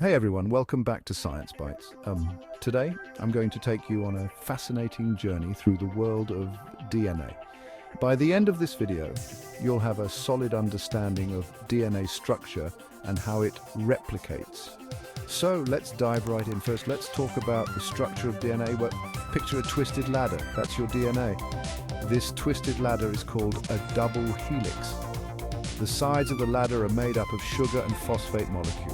Hey everyone, welcome back to Science Bites. Today I'm going to take you on a fascinating journey through the world of DNA. By the end of this video, you'll have a solid understanding of DNA structure and how it replicates. So let's dive right in. First, let's talk about the structure of DNA. Well, picture a twisted ladder. That's your DNA. This twisted ladder is called a double helix. The sides of the ladder are made up of sugar and phosphate molecules.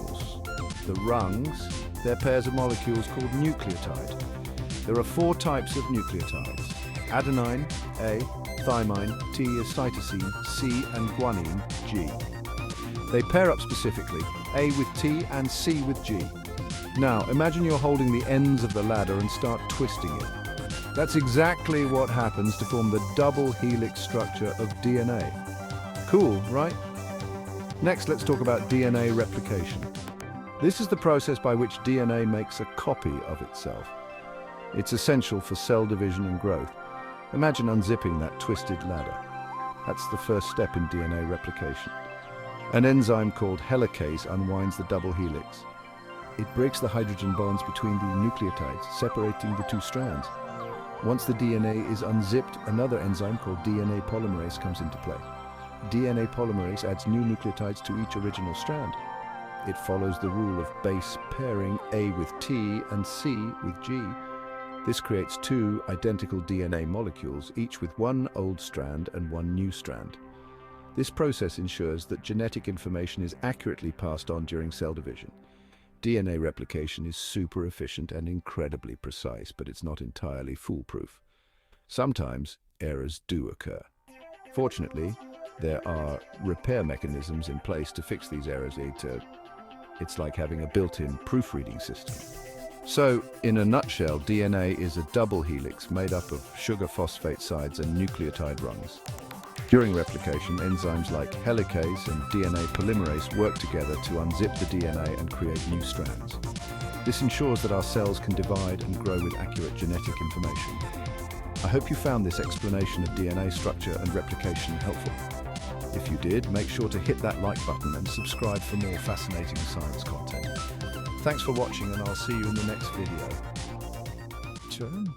The rungs, they're pairs of molecules called nucleotide. There are 4 types of nucleotides: adenine, A, thymine, T is cytosine, C, and guanine, G. They pair up specifically, A with T and C with G. Now, imagine you're holding the ends of the ladder and start twisting it. That's exactly what happens to form the double helix structure of DNA. Cool, right? Next, let's talk about DNA replication. This is the process by which DNA makes a copy of itself. It's essential for cell division and growth. Imagine unzipping that twisted ladder. That's the first step in DNA replication. An enzyme called helicase unwinds the double helix. It breaks the hydrogen bonds between the nucleotides, separating the 2 strands. Once the DNA is unzipped, another enzyme called DNA polymerase comes into play. DNA polymerase adds new nucleotides to each original strand. It follows the rule of base pairing, A with T and C with G. This creates 2 identical DNA molecules, each with 1 old strand and 1 new strand. This process ensures that genetic information is accurately passed on during cell division. DNA replication is super efficient and incredibly precise, but it's not entirely foolproof. Sometimes errors do occur. Fortunately, there are repair mechanisms in place to fix these errors. It's like having a built-in proofreading system. So, in a nutshell, DNA is a double helix made up of sugar phosphate sides and nucleotide rungs. During replication, enzymes like helicase and DNA polymerase work together to unzip the DNA and create new strands. This ensures that our cells can divide and grow with accurate genetic information. I hope you found this explanation of DNA structure and replication helpful. If you did, make sure to hit that like button and subscribe for more fascinating science content. Thanks for watching, and I'll see you in the next video. Ciao.